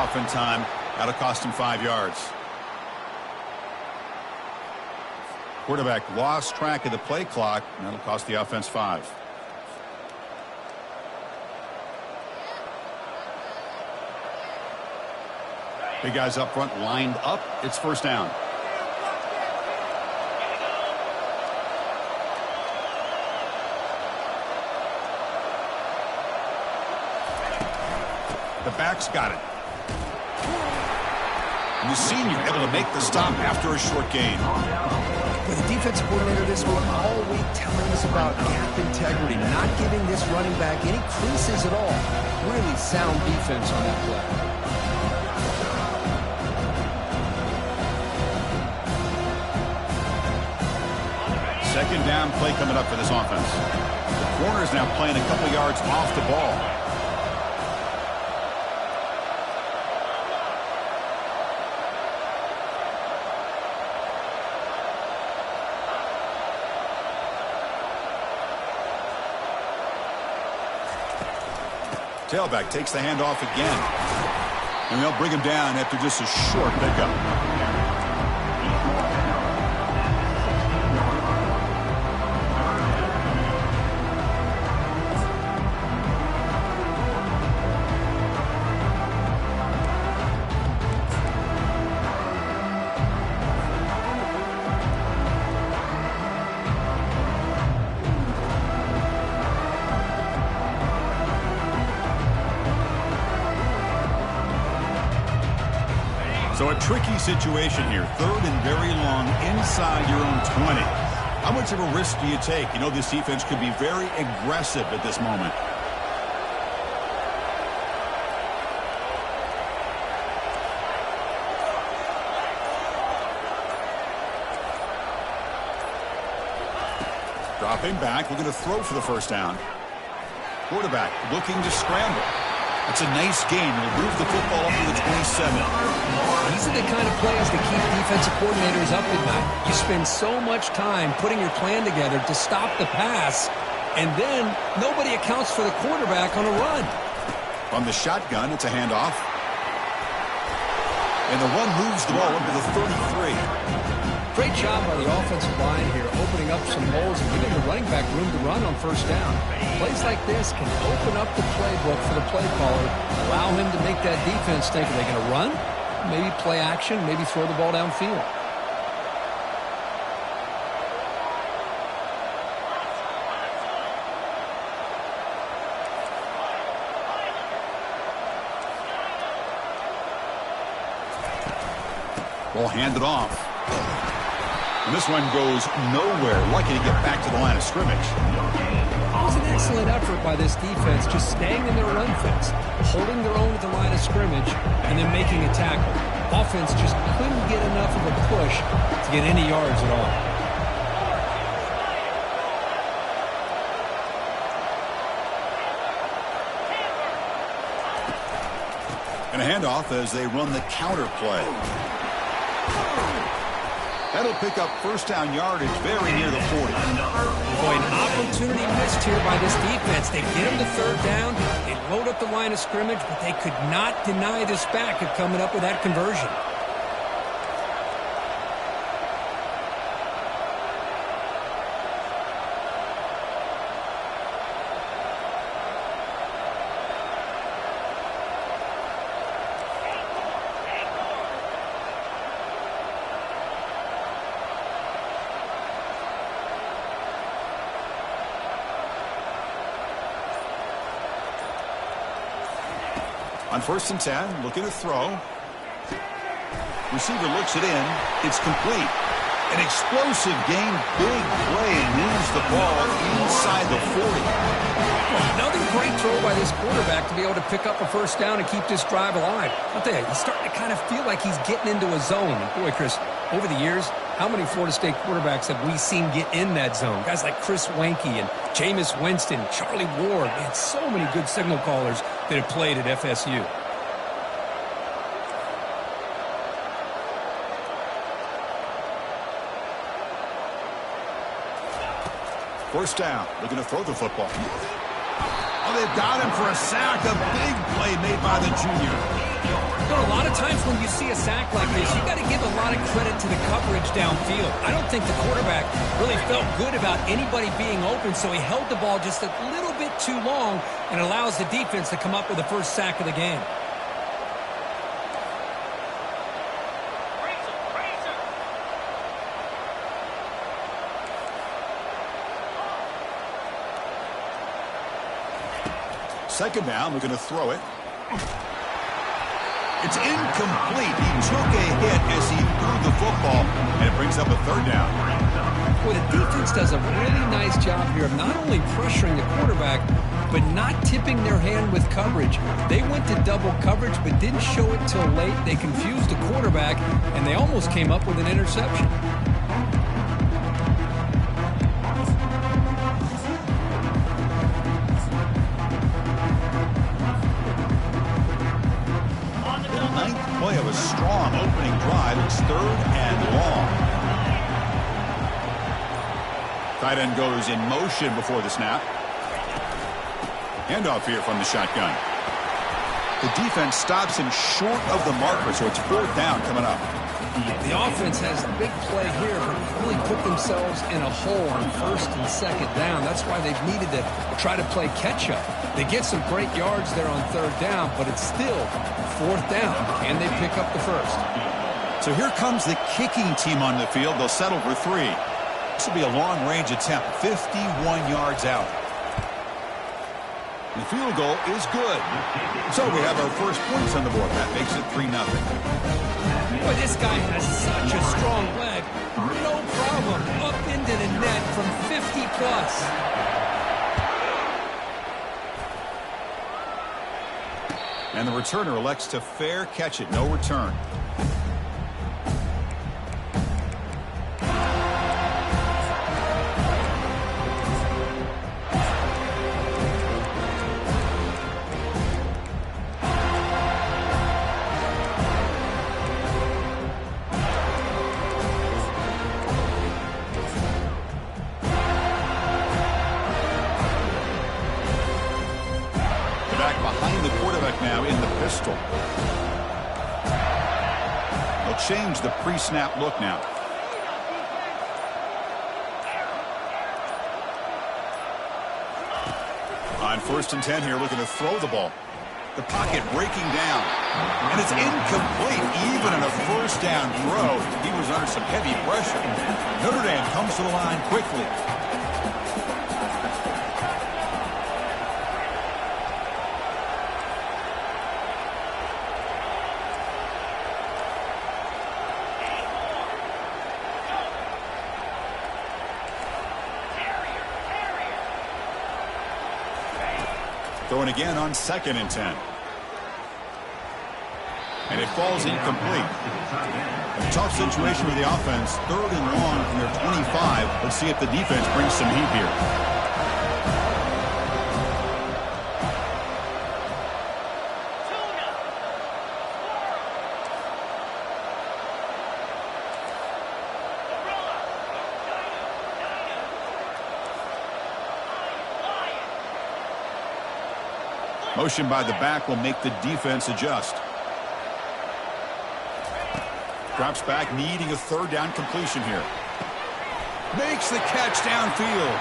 off in time. That'll cost him 5 yards. Quarterback lost track of the play clock, and that'll cost the offense 5. Big guys up front lined up. It's first down. The back's got it. And the senior able to make the stop after a short gain. With the defensive coordinator this week all week telling us about gap integrity, not giving this running back any creases at all. Really sound defense on that play. Second down play coming up for this offense. The corner is now playing a couple yards off the ball. Tailback takes the handoff again. And they'll bring him down after just a short pickup. So a tricky situation here. Third and very long inside your own 20. How much of a risk do you take? You know this defense could be very aggressive at this moment. Dropping back, looking to throw for the first down. Quarterback looking to scramble. It's a nice gain. He'll move the football up to the 27. These are the kind of plays that keep defensive coordinators up at night. You spend so much time putting your plan together to stop the pass, and then nobody accounts for the quarterback on a run. From the shotgun, it's a handoff. And the run moves the ball up to the 33. Great job by the offensive line here, opening up some holes and giving the running back room to run on first down. Plays like this can open up the playbook for the play caller, allow him to make that defense think, are they going to run? Maybe play action, maybe throw the ball downfield. Ball handed off. And this one goes nowhere. Lucky to get back to the line of scrimmage. It was an excellent effort by this defense, just staying in their run fence, holding their own at the line of scrimmage, and then making a tackle. Offense just couldn't get enough of a push to get any yards at all. And a handoff as they run the counter play. That'll pick up first down yardage very near the 40. Boy, an opportunity missed here by this defense. They get him to third down. They load up the line of scrimmage, but they could not deny this back of coming up with that conversion. On 1st and 10, looking to throw. Receiver looks it in. It's complete. An explosive game, big play, and moves the ball inside the 40. Another great throw by this quarterback to be able to pick up a first down and keep this drive alive. I'll tell you, he's starting to kind of feel like he's getting into a zone. And boy, Chris, over the years, how many Florida State quarterbacks have we seen get in that zone? Guys like Chris Weinke and Jameis Winston, Charlie Ward. Man, so many good signal callers that have played at FSU. First down, looking to throw the football. Oh, they've got him for a sack. A big play made by the junior. You know, a lot of times when you see a sack like this, you got to give a lot of credit to the coverage downfield. I don't think the quarterback really felt good about anybody being open, so he held the ball just a little bit too long and allows the defense to come up with the first sack of the game. Second down, we're going to throw it. It's incomplete. He took a hit as he threw the football, and it brings up a third down. Well, the defense does a really nice job here of not only pressuring the quarterback, but not tipping their hand with coverage. They went to double coverage, but didn't show it till late. They confused the quarterback, and they almost came up with an interception. Play of a strong opening drive. It's third and long. Tight end goes in motion before the snap. Handoff here from the shotgun. The defense stops him short of the marker, so it's fourth down coming up. The offense has a big play here, but really put themselves in a hole on first and second down. That's why they've needed to try to play catch-up. They get some great yards there on third down, but it's still fourth down. Can they pick up the first? So here comes the kicking team on the field. They'll settle for three. This will be a long-range attempt, 51 yards out. The field goal is good. So we have our first points on the board. That makes it 3-0. Boy, this guy has such a strong leg. No problem. Up into the net from 50-plus. And the returner elects to fair catch it. No return. Change the pre-snap look now. On 1st and 10 here, looking to throw the ball. The pocket breaking down. And it's incomplete. Even on a first down throw, he was under some heavy pressure. Notre Dame comes to the line quickly. Throwing again on 2nd and 10. And it falls incomplete. A tough situation with the offense. 3rd and long from their 25. Let's see if the defense brings some heat here. Motion by the back will make the defense adjust. Drops back, needing a 3rd down completion here. Makes the catch downfield.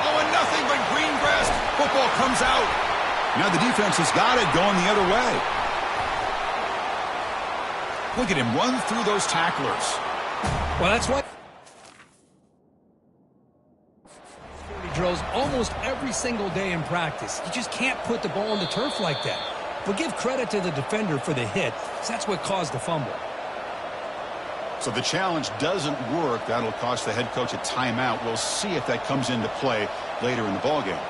Oh, and nothing but green grass. Football comes out. Now the defense has got it going the other way. Look at him run through those tacklers. Well, that's what drills almost every single day in practice. You just can't put the ball on the turf like that. But give credit to the defender for the hit, because that's what caused the fumble. So the challenge doesn't work. That'll cost the head coach a timeout. We'll see if that comes into play later in the ballgame.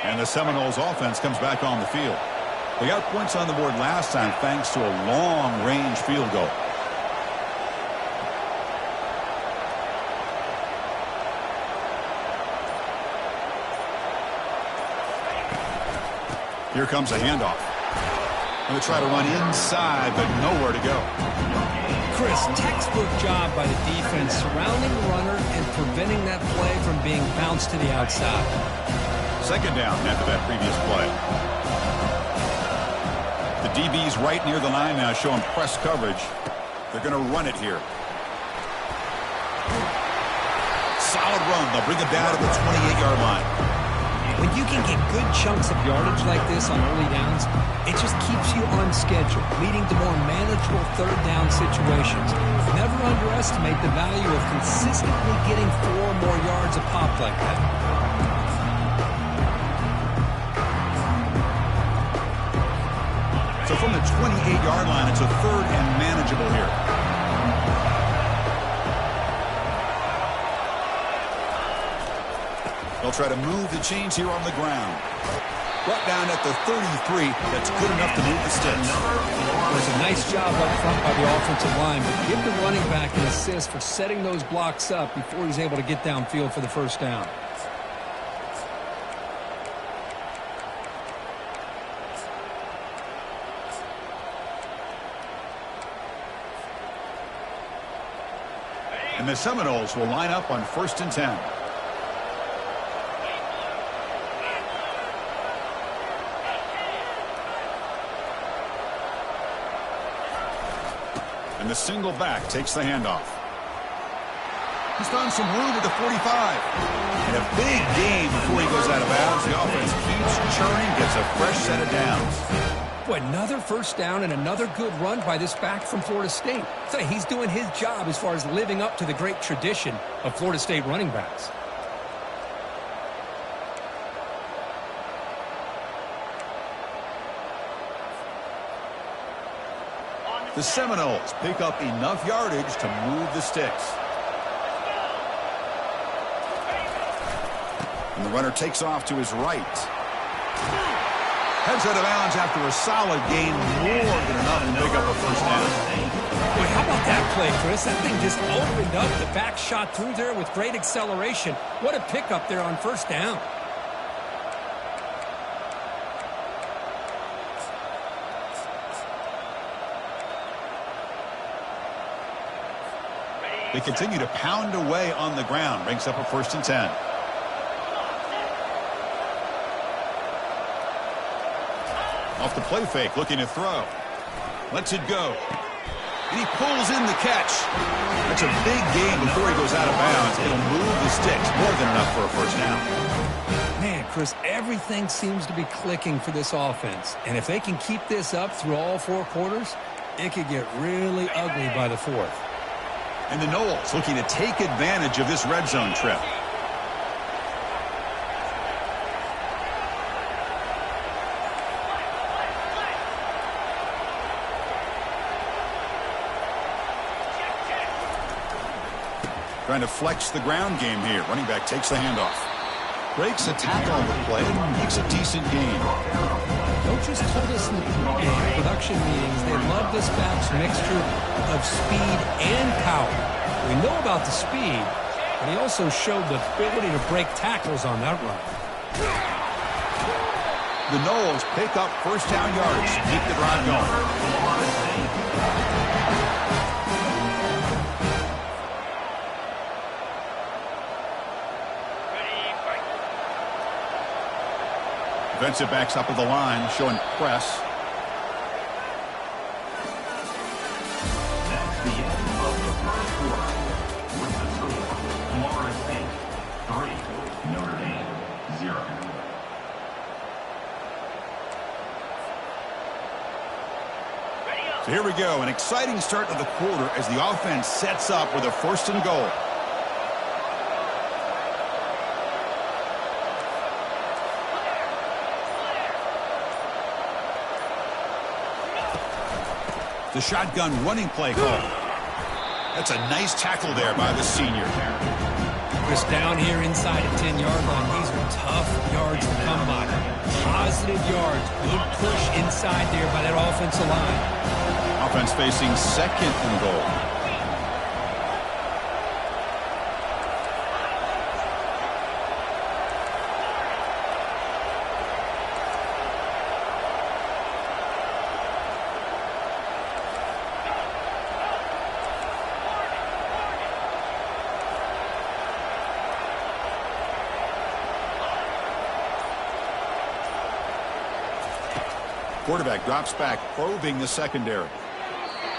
And the Seminoles offense comes back on the field. They got points on the board last time thanks to a long-range field goal. Here comes a handoff. Going to try to run inside, but nowhere to go. Chris, textbook job by the defense surrounding the runner and preventing that play from being bounced to the outside. 2nd down after that previous play. The DB's right near the line now, showing press coverage. They're going to run it here. Solid run. They'll bring it down to the 28-yard line. When you can get good chunks of yardage like this on early downs, it just keeps you on schedule, leading to more manageable third down situations. Never underestimate the value of consistently getting 4 more yards a pop like that. So from the 28-yard line, it's a third and manageable here. They'll try to move the chains here on the ground. Brought down at the 33. That's good enough to move the sticks. It was a nice job up front by the offensive line, but give the running back an assist for setting those blocks up before he's able to get downfield for the first down. And the Seminoles will line up on 1st and 10. And the single back takes the handoff. He's found some room at the 45. And a big gain before he goes out of bounds. The offense keeps churning, gets a fresh set of downs. Boy, another first down and another good run by this back from Florida State. So he's doing his job as far as living up to the great tradition of Florida State running backs. The Seminoles pick up enough yardage to move the sticks. And the runner takes off to his right. Heads out of bounds after a solid gain, more than enough to pick up a first down. Boy, how about that play, Chris? That thing just opened up. The back shot through there with great acceleration. What a pickup there on first down. They continue to pound away on the ground. Brings up a 1st and 10. Off the play fake, looking to throw. Lets it go. And he pulls in the catch. That's a big gain before he goes out of bounds. It'll move the sticks. More than enough for a first down. Man, Chris, everything seems to be clicking for this offense. And if they can keep this up through all 4 quarters, it could get really ugly by the 4th. And the Noles looking to take advantage of this red zone trip. Trying to flex the ground game here. Running back takes the handoff. Breaks a tackle on the play. Makes a decent gain. Coaches told us in the pregame production meetings they love this back's mixture of speed and power. We know about the speed, but he also showed the ability to break tackles on that run. The Noles pick up first down yards. Keep the drive going. Defensive backs up at the line, showing press. That's the end of the first quarter. With the score, Florida State 3, Notre Dame 0. So here we go, an exciting start to the quarter as the offense sets up with a 1st and goal. The shotgun running play call. That's a nice tackle there by the senior. Chris, down here inside the 10-yard line, these are tough yards to come by. Positive yards, good push inside there by that offensive line. Offense facing 2nd and goal. Quarterback drops back, probing the secondary.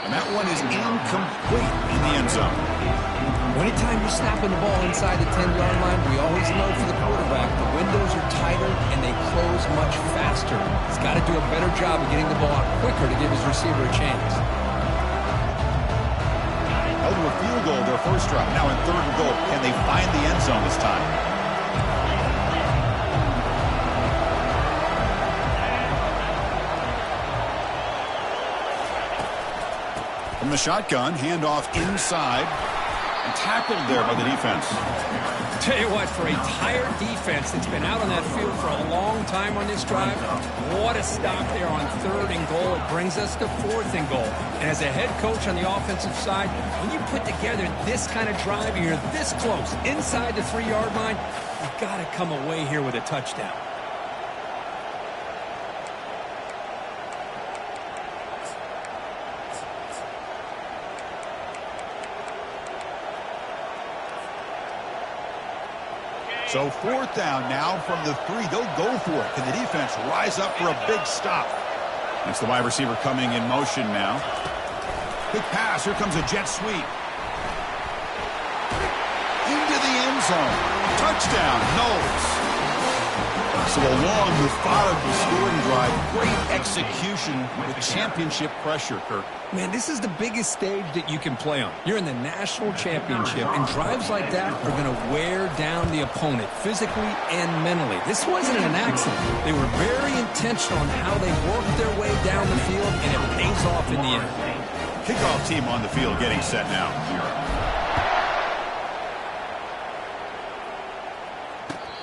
And that one is incomplete in the end zone. Anytime you're snapping the ball inside the 10-yard line, we always know for the quarterback, the windows are tighter and they close much faster. He's got to do a better job of getting the ball out quicker to give his receiver a chance. Held to a field goal their first drive. Now in 3rd and goal. Can they find the end zone this time? From the shotgun, handoff inside. And tackled there by the defense. Tell you what, for a tired defense that's been out on that field for a long time on this drive, what a stop there on 3rd and goal. It brings us to 4th and goal. And as a head coach on the offensive side, when you put together this kind of drive, you're this close, inside the 3-yard line, you've got to come away here with a touchdown. So 4th down now from the 3. They'll go for it. Can the defense rise up for a big stop? That's the wide receiver coming in motion now. Quick pass. Here comes a jet sweep. Into the end zone. Touchdown. Knowles. So a long, methodical scoring drive. Great execution with championship pressure, Kirk. Man, this is the biggest stage that you can play on. You're in the national championship, and drives like that are going to wear down the opponent physically and mentally. This wasn't an accident. They were very intentional on how they worked their way down the field, and it pays off in the end. Kickoff team on the field getting set now.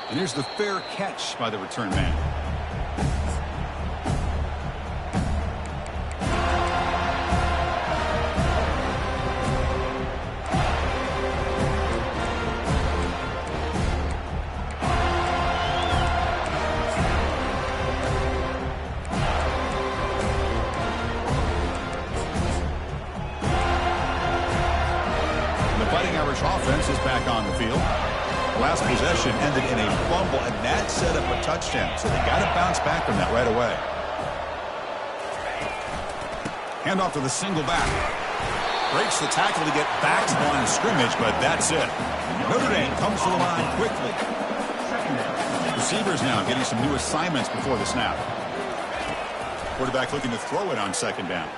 And here's the fair catch by the return man. The Fighting Irish offense is back on the field. Last possession ended in a fumble, and that set up a touchdown. So they got to bounce back from that right away. Handoff to the single back. Breaks the tackle to get back to the line of scrimmage, but that's it. Notre Dame comes to the line quickly. Receivers now getting some new assignments before the snap. Quarterback looking to throw it on 2nd down.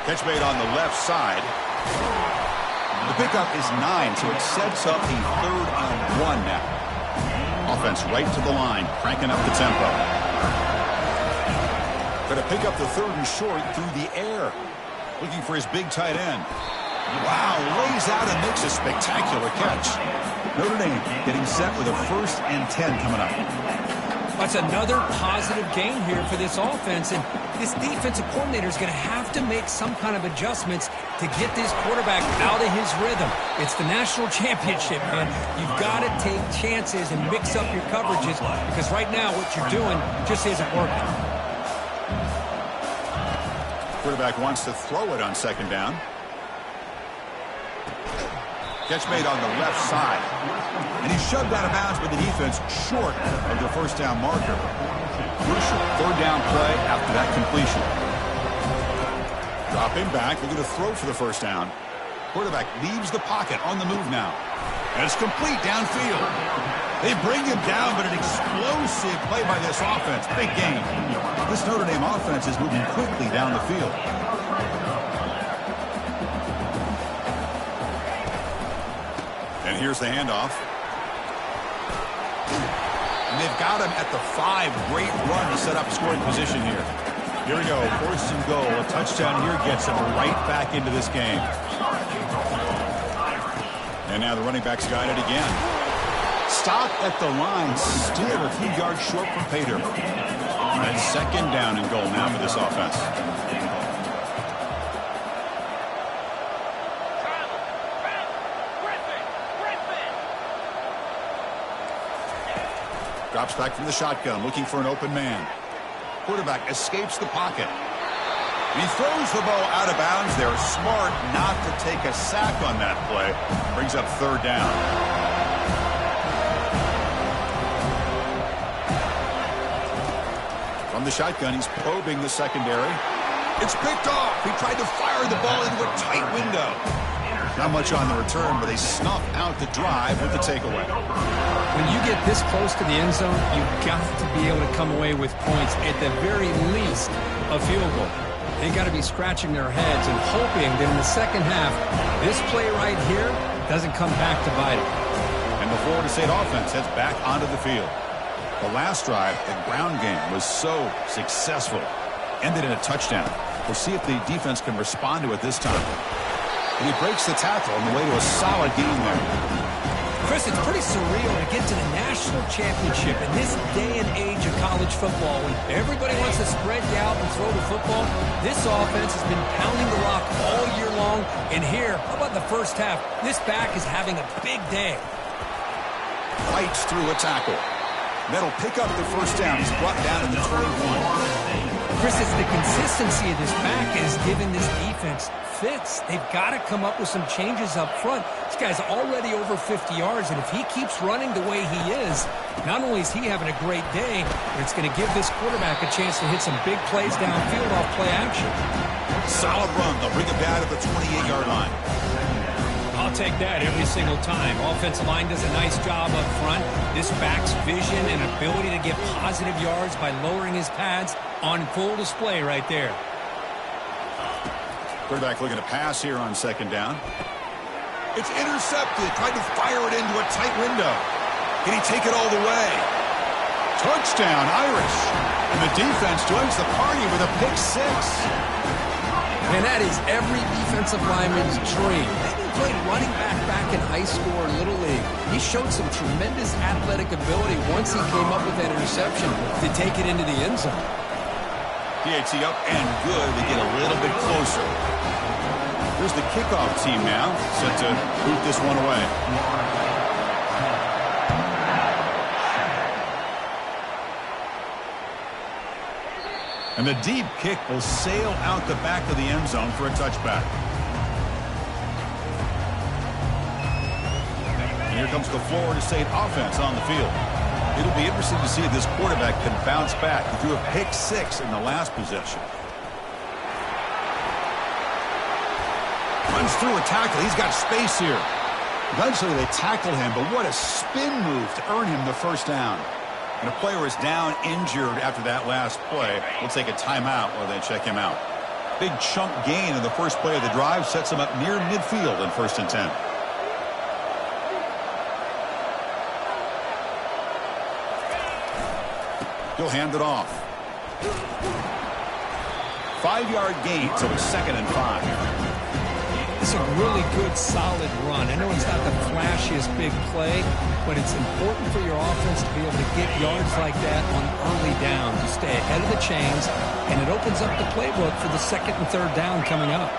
Catch made on the left side. The pickup is 9, so it sets up a 3rd and 1 now. Offense right to the line, cranking up the tempo. Going to pick up the 3rd and short through the air. Looking for his big tight end. Wow, lays out and makes a spectacular catch. Notre Dame getting set with a 1st and 10 coming up. That's another positive gain here for this offense, and this defensive coordinator is going to have to make some kind of adjustments to get this quarterback out of his rhythm. It's the national championship, man. You've got to take chances and mix up your coverages, because right now what you're doing just isn't working. Quarterback wants to throw it on 2nd down. Catch made on the left side. And he's shoved out of bounds by the defense short of the 1st down marker. Crucial 3rd down play after that completion. Dropping back, looking to throw for the 1st down. Quarterback leaves the pocket on the move now. And it's complete downfield. They bring him down, but an explosive play by this offense. Big game. This Notre Dame offense is moving quickly down the field. And here's the handoff. And they've got him at the 5. Great run to set up scoring position here. Here we go. 1st and goal. A touchdown here gets them right back into this game. And now the running back's got it again. Stop at the line. Still a few yards short from pay dirt. And 2nd down and goal now for this offense. Drops back from the shotgun, looking for an open man. Quarterback escapes the pocket. And he throws the ball out of bounds. They're smart not to take a sack on that play. Brings up 3rd down. From the the shotgun. He's probing the secondary. It's picked off. He tried to fire the ball into a tight window. Not much on the return, but they snuff out the drive with the takeaway. When you get this close to the end zone, you've got to be able to come away with points, at the very least, a field goal. They got to be scratching their heads and hoping that in the second half, this play right here doesn't come back to bite them. And the Florida State offense heads back onto the field. The last drive, the ground game was so successful. Ended in a touchdown. We'll see if the defense can respond to it this time. And he breaks the tackle on the way to a solid game there. Chris, it's pretty surreal to get to the national championship in this day and age of college football when everybody wants to spread you out and throw the football. This offense has been pounding the rock all year long. And here, how about the first half? This back is having a big day. Fights through a tackle. That'll pick up the first down. He's brought down to the 21. Chris, it's the consistency of this back is giving this defense fits. They've got to come up with some changes up front. This guy's already over 50 yards, and if he keeps running the way he is, not only is he having a great day, but it's going to give this quarterback a chance to hit some big plays downfield off play action. Solid run. They'll bring it down to the 28-yard line. I'll take that every single time. Offensive line does a nice job up front. This back's vision and ability to get positive yards by lowering his pads on full display right there. Quarterback looking to pass here on second down. It's intercepted. Tried to fire it into a tight window. Can he take it all the way? Touchdown, Irish. And the defense joins the party with a pick six. And that is every defensive lineman's dream. He played running back in high school or Little League. He showed some tremendous athletic ability once he came up with that interception to take it into the end zone. PAT up and good. They get a little bit closer. Here's the kickoff team now, set to boot this one away. And the deep kick will sail out the back of the end zone for a touchback. And here comes the Florida State offense on the field. It'll be interesting to see if this quarterback can bounce back. He threw a pick six in the last possession. Runs through a tackle. He's got space here. Eventually they tackle him, but what a spin move to earn him the first down. And a player is down injured after that last play. We'll take a timeout while they check him out. Big chunk gain in the first play of the drive sets him up near midfield in 1st and 10. He'll hand it off. 5-yard gain, so it's 2nd and 5. It's a really good, solid run. I know it's not the flashiest big play, but it's important for your offense to be able to get yards like that on early downs. You stay ahead of the chains, and it opens up the playbook for the 2nd and 3rd down coming up.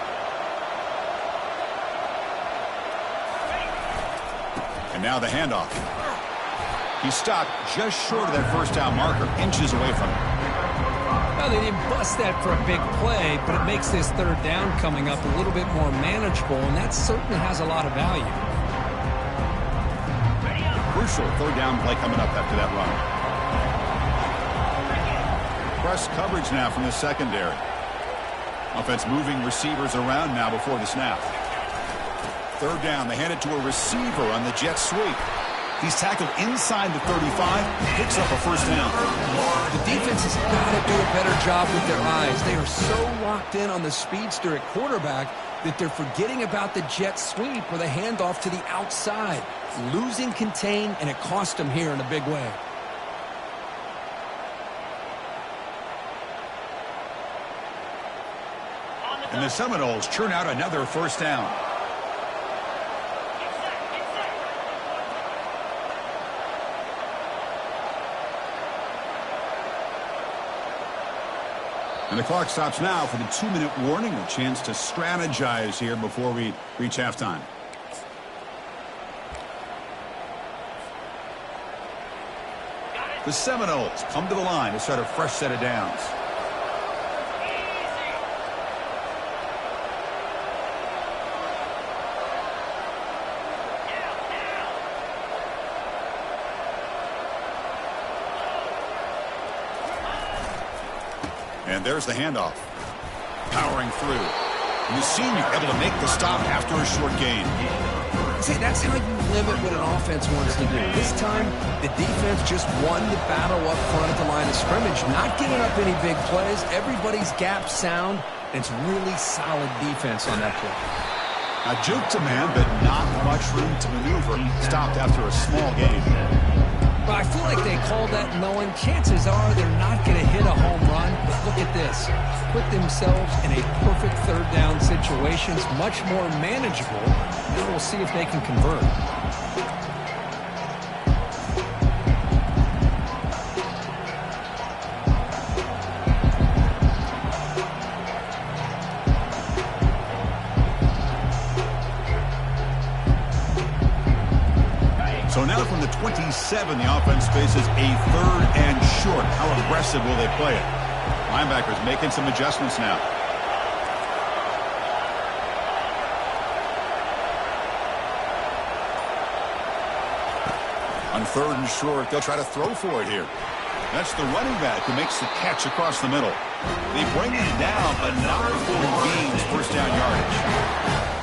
And now the handoff. He stopped just short of that first down marker, inches away from it. Well, they didn't bust that for a big play, but it makes this 3rd down coming up a little bit more manageable, and that certainly has a lot of value. Crucial 3rd down play coming up after that run. Press coverage now from the secondary. Offense moving receivers around now before the snap. 3rd down, they hand it to a receiver on the jet sweep. He's tackled inside the 35, picks up a first down. The defense has got to do a better job with their eyes. They are so locked in on the speedster at quarterback that they're forgetting about the jet sweep or the handoff to the outside. Losing contain, and it cost them here in a big way. And the Seminoles churn out another first down. And the clock stops now for the 2-minute warning. A chance to strategize here before we reach halftime. The Seminoles come to the line to start a fresh set of downs. And there's the handoff. Powering through. And the senior able to make the stop after a short gain. See, that's how you limit what an offense wants to do. This time, the defense just won the battle up front at the line of scrimmage, not giving up any big plays. Everybody's gap sound, and it's really solid defense on that play. A juke to man, but not much room to maneuver. Stopped after a small gain. But I feel like they called that knowing chances are they're not going to hit a home run. But look at this. Put themselves in a perfect third down situation. It's much more manageable. Now we'll see if they can convert. So now from the 27, the offense faces a 3rd and short. How aggressive will they play it? Linebackers making some adjustments now. On 3rd and short, they'll try to throw for it here. That's the running back who makes the catch across the middle. They bring it down, but not before it gains first down yardage.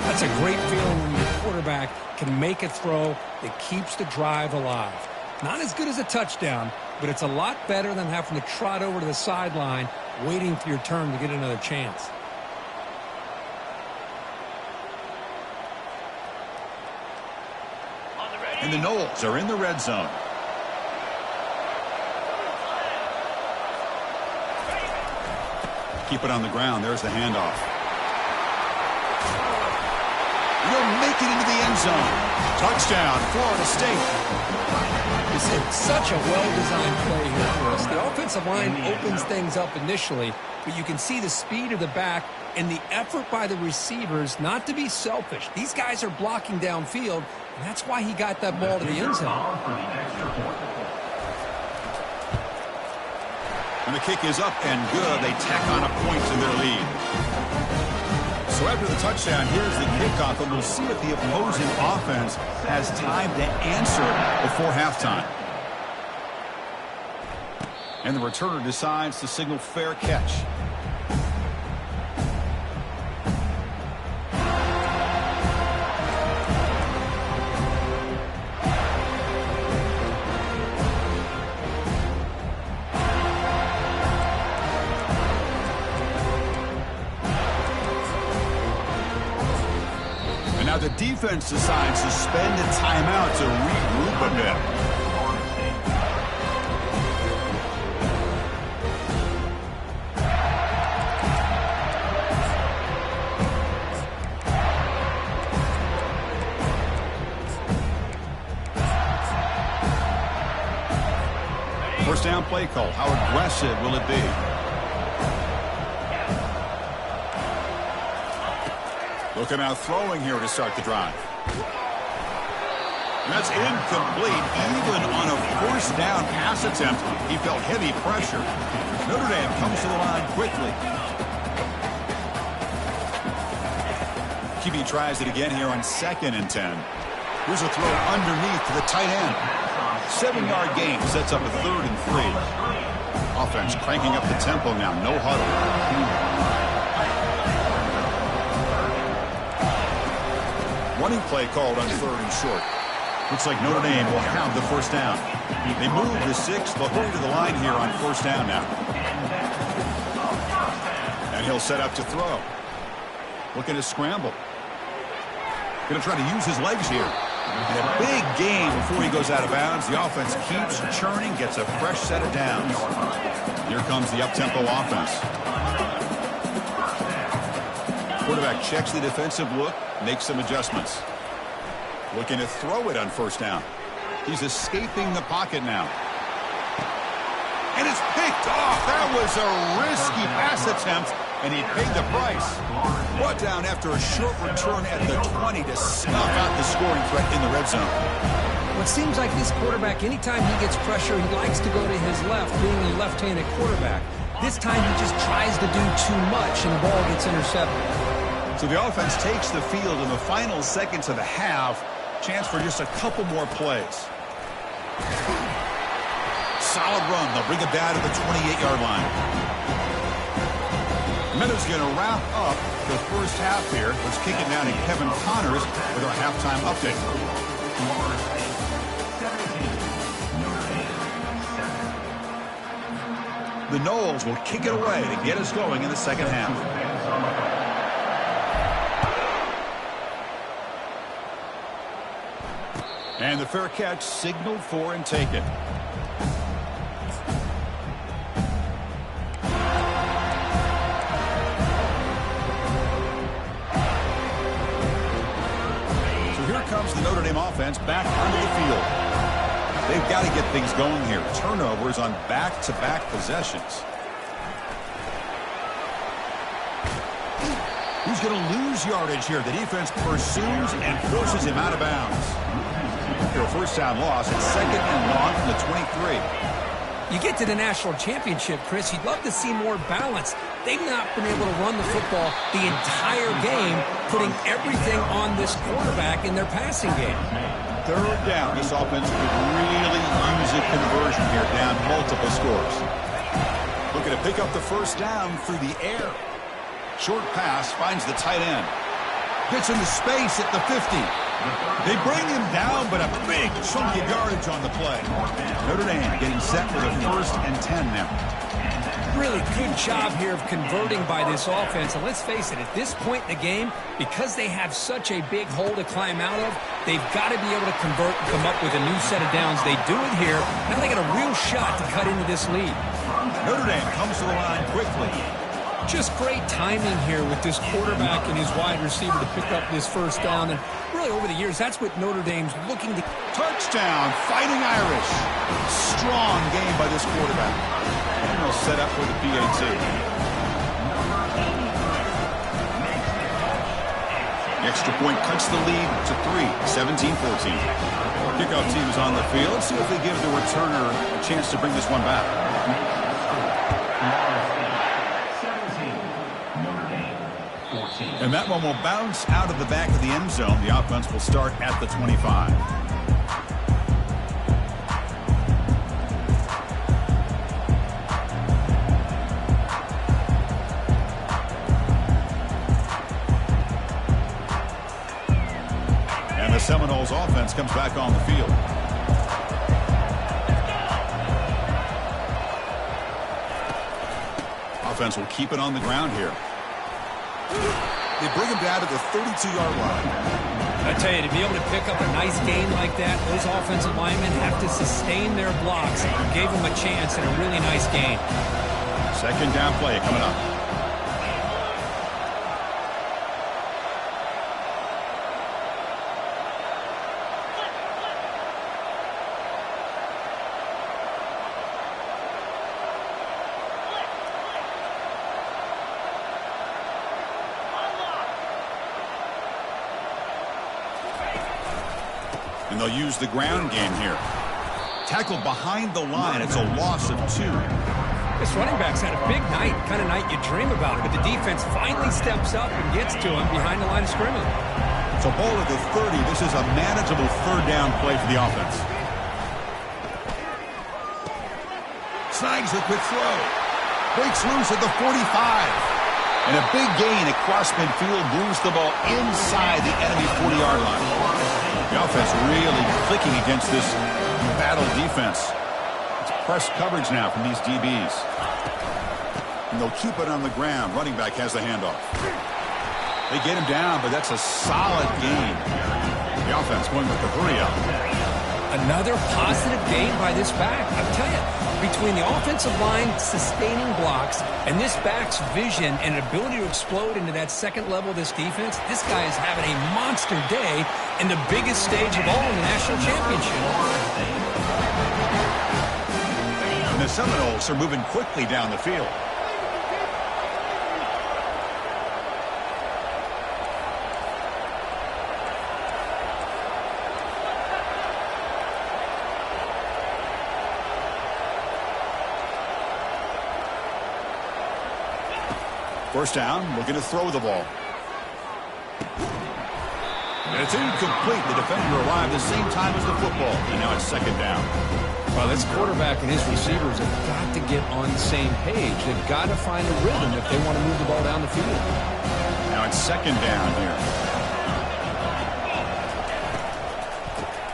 That's a great feeling when your quarterback can make a throw that keeps the drive alive. Not as good as a touchdown, but it's a lot better than having to trot over to the sideline waiting for your turn to get another chance. And the Noles are in the red zone. Keep it on the ground. There's the handoff. Will make it into the end zone. Touchdown, Florida State. This is such a well-designed play here for us. The offensive line opens things up initially, but you can see the speed of the back and the effort by the receivers not to be selfish. These guys are blocking downfield, and that's why he got that ball to the end zone. And the kick is up and good. They tack on a point to their lead. So after the touchdown, here's the kickoff, and we'll see if the opposing offense has time to answer before halftime. And the returner decides to signal fair catch. Now the defense decides to spend a timeout to regroup a bit. First down play call. How aggressive will it be? Looking out throwing here to start the drive. And that's incomplete. Even on a first down pass attempt, he felt heavy pressure. Notre Dame comes to the line quickly. QB tries it again here on 2nd and 10. Here's a throw underneath to the tight end. 7-yard gain sets up a 3rd and 3. Offense cranking up the tempo now. No huddle. Running play called on 3rd and short. Looks like Notre Dame will have the first down. They move to 6. They'll hurry to the line here on first down now. And he'll set up to throw. Looking to scramble. Going to try to use his legs here. And a big gain before he goes out of bounds. The offense keeps churning, gets a fresh set of downs. Here comes the up-tempo offense. Quarterback checks the defensive look, makes some adjustments. Looking to throw it on first down. He's escaping the pocket now. And it's picked off. That was a risky pass attempt, and he paid the price. Brought down after a short return at the 20 to snuff out the scoring threat in the red zone. Well, it seems like this quarterback, anytime he gets pressure, he likes to go to his left, being a left-handed quarterback. This time he just tries to do too much, and the ball gets intercepted. So the offense takes the field in the final seconds of the half. Chance for just a couple more plays. Solid run. They'll bring it down to the 28-yard line. Miller's going to wrap up the first half here. Let's kick it now to Kevin Connors with our halftime update. Florida State 17, Notre Dame 7. The Noles will kick it away to get us going in the second half. And the fair catch signaled for and taken. So here comes the Notre Dame offense back onto the field. They've got to get things going here. Turnovers on back-to-back possessions. Who's going to lose yardage here? The defense pursues and forces him out of bounds. Here, a first down loss. It's second and long from the 23. You get to the national championship, Chris, you'd love to see more balance. They've not been able to run the football the entire game, putting everything on this quarterback in their passing game. Third down. This offense could really use a conversion here, down multiple scores. Looking to pick up the first down through the air. Short pass finds the tight end. Gets into space at the 50. They bring him down, but a big chunk of yardage on the play. Notre Dame getting set for the 1st and 10 now. Really good job here of converting by this offense. And let's face it, at this point in the game, because they have such a big hole to climb out of, they've got to be able to convert and come up with a new set of downs. They do it here. Now they got a real shot to cut into this lead. Notre Dame comes to the line quickly. Just great timing here with this quarterback and his wide receiver to pick up this first down. And really over the years, that's what Notre Dame's looking to. Touchdown, Fighting Irish. Strong game by this quarterback. And they'll set up for the PAT. The extra point cuts the lead to 3, 17-14. Kickoff team is on the field. Let's see if they give the returner a chance to bring this one back. And that one will bounce out of the back of the end zone. The offense will start at the 25. And the Seminoles offense comes back on the field. Offense will keep it on the ground here. They bring him down to the 32-yard line. I tell you, to be able to pick up a nice gain like that, those offensive linemen have to sustain their blocks. Gave them a chance and a really nice gain. Second down play coming up. And they'll use the ground game here. Tackled behind the line. It's a loss of 2. This running back's had a big night, kind of night you dream about, but the defense finally steps up and gets to him behind the line of scrimmage. So ball at the 30. This is a manageable third down play for the offense. Snags the quick throw. Breaks loose at the 45. And a big gain across midfield moves the ball inside the enemy 40-yard line. The offense really clicking against this battle defense. It's press coverage now from these DBs. And they'll keep it on the ground. Running back has the handoff. They get him down, but that's a solid gain. The offense going with the hurry up. Another positive gain by this back. I'll tell you, between the offensive line sustaining blocks and this back's vision and ability to explode into that second level of this defense, this guy is having a monster day in the biggest stage of all in the national championship. And the Seminoles are moving quickly down the field. First down, looking to throw the ball. And it's incomplete. The defender arrived the same time as the football. And now it's second down. Well, this quarterback and his receivers have got to get on the same page. They've got to find a rhythm if they want to move the ball down the field. Now it's second down here.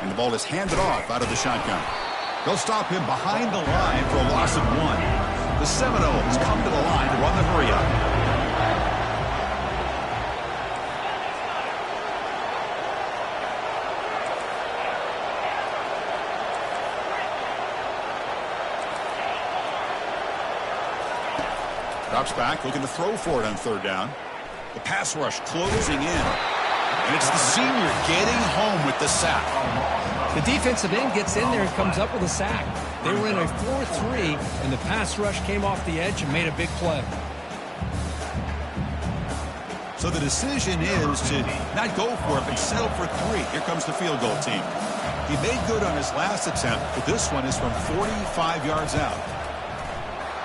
And the ball is handed off out of the shotgun. They'll stop him behind the line for a loss of 1. The Seminoles come to the line to run the hurry-up. Drops back, looking to throw for it on third down. The pass rush closing in. And it's the senior getting home with the sack. The defensive end gets in there and comes up with a sack. They were in a 4-3, and the pass rush came off the edge and made a big play. So the decision is to not go for it, but settle for 3. Here comes the field goal team. He made good on his last attempt, but this one is from 45 yards out.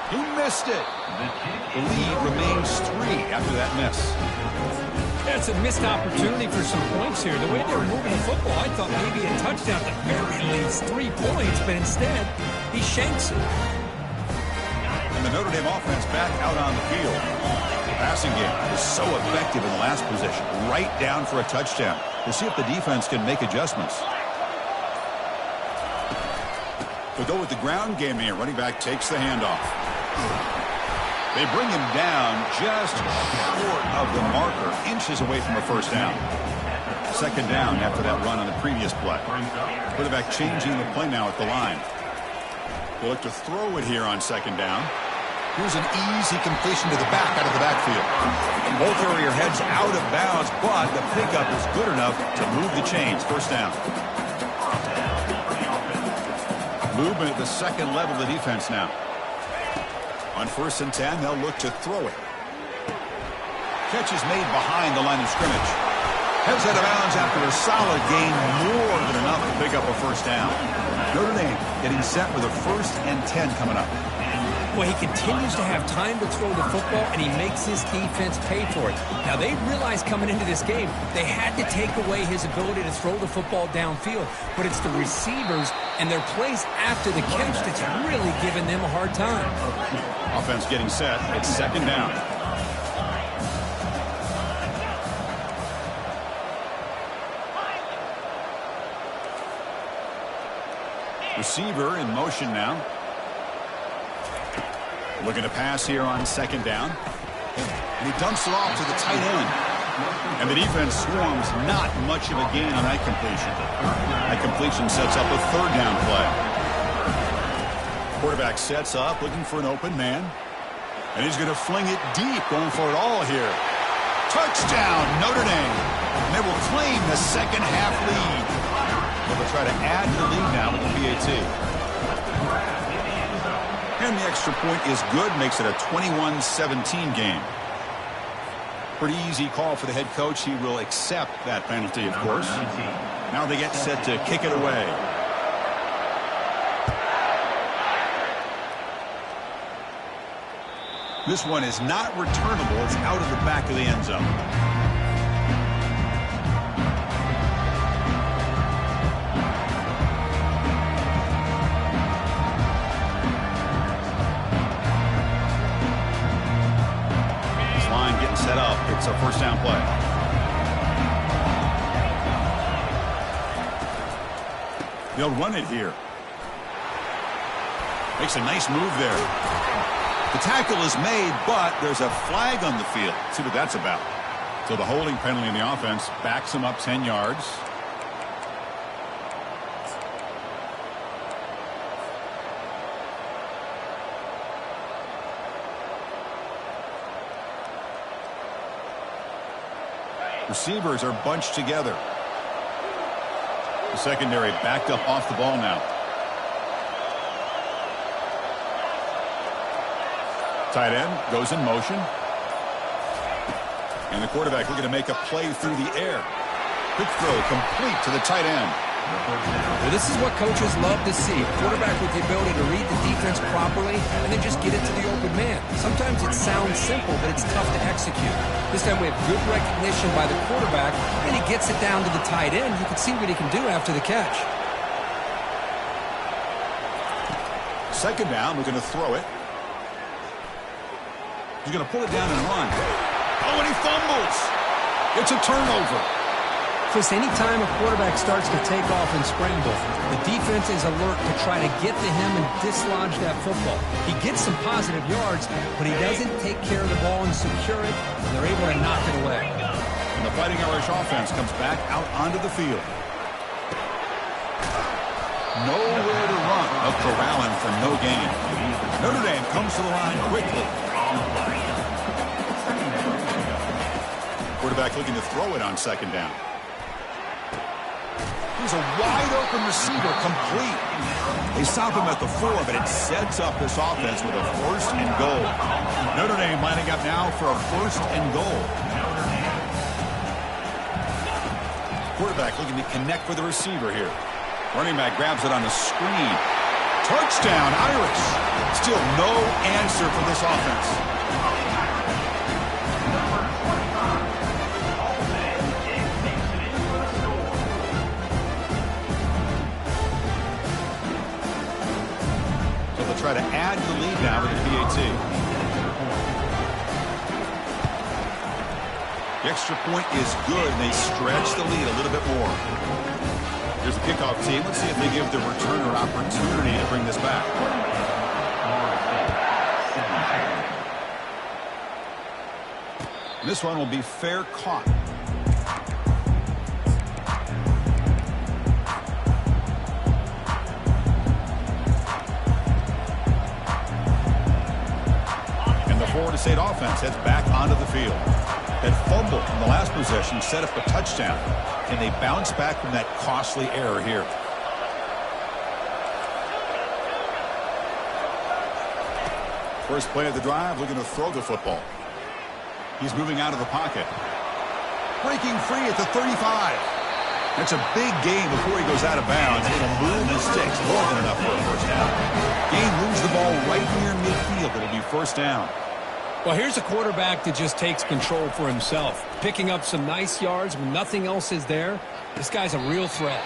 He missed it. The lead remains 3 after that miss. That's a missed opportunity for some points here. The way they were moving the football, I thought maybe a touchdown, at the very least 3 points, but instead, he shanks it. And the Notre Dame offense back out on the field. The passing game was so effective in the last possession, right down for a touchdown. We'll see if the defense can make adjustments. We'll go with the ground game here. Running back takes the handoff. They bring him down just short of the marker, inches away from a first down. Second down after that run on the previous play. Quarterback changing the play now at the line. They'll look to throw it here on second down. Here's an easy completion to the back out of the backfield. Both area heads out of bounds, but the pickup is good enough to move the chains. First down. Movement at the second level of the defense now. On 1st and 10, they'll look to throw it. Catch is made behind the line of scrimmage. Heads out of bounds after a solid gain, more than enough to pick up a first down. Notre Dame getting set with a 1st and 10 coming up. Well, he continues to have time to throw the football, and he makes his defense pay for it. Now, they realized coming into this game, they had to take away his ability to throw the football downfield. But it's the receivers and their plays after the catch that's really giving them a hard time. Offense getting set. It's second down. Receiver in motion now. Looking to pass here on second down. And he dumps it off to the tight end. And the defense swarms, not much of a gain on that completion. That completion sets up a third down play. Quarterback sets up, looking for an open man. And he's going to fling it deep, going for it all here. Touchdown, Notre Dame. And they will claim the second half lead. They'll try to add to the lead now with the PAT. And the extra point is good, makes it a 21-17 game. Pretty easy call for the head coach. He will accept that penalty, of course. Now they get set to kick it away. This one is not returnable. It's out of the back of the end zone. Set up. It's a first down play. They'll run it here. Makes a nice move there. The tackle is made, but there's a flag on the field. See what that's about. So the holding penalty in the offense backs him up 10 yards. Receivers are bunched together. The secondary backed up off the ball now. Tight end goes in motion. And the quarterback looking to make a play through the air. Quick throw complete to the tight end. Well, this is what coaches love to see. A quarterback with the ability to read the defense properly and then just get it to the open man. Sometimes it sounds simple, but it's tough to execute. This time we have good recognition by the quarterback, and he gets it down to the tight end. You can see what he can do after the catch. Second down, looking to throw it. He's going to pull it down and run. Oh, and he fumbles. It's a turnover. Chris, anytime a quarterback starts to take off and scramble, the defense is alert to try to get to him and dislodge that football. He gets some positive yards, but he doesn't take care of the ball and secure it, and they're able to knock it away. And the Fighting Irish offense comes back out onto the field. Nowhere to run. Of corralling for no gain. Notre Dame comes to the line quickly. Quarterback looking to throw it on second down. He's a wide-open receiver, complete. They stop him at the 4, but it sets up this offense with a first and goal. Notre Dame lining up now for a first and goal. Quarterback looking to connect with the receiver here. Running back grabs it on the screen. Touchdown, Irish. Still no answer for this offense. Try to add the lead now with the PAT. The extra point is good, and they stretch the lead a little bit more. Here's the kickoff team. Let's see if they give the returner opportunity to bring this back. And this one will be fair caught. Florida State offense heads back onto the field. That fumble from the last possession set up a touchdown. Can they bounce back from that costly error here? First play of the drive, looking to throw the football. He's moving out of the pocket. Breaking free at the 35. That's a big gain before he goes out of bounds. It'll move the sticks, more than enough for a first down. Gain moves the ball right near midfield. It'll be first down. Well, here's a quarterback that just takes control for himself. Picking up some nice yards when nothing else is there. This guy's a real threat.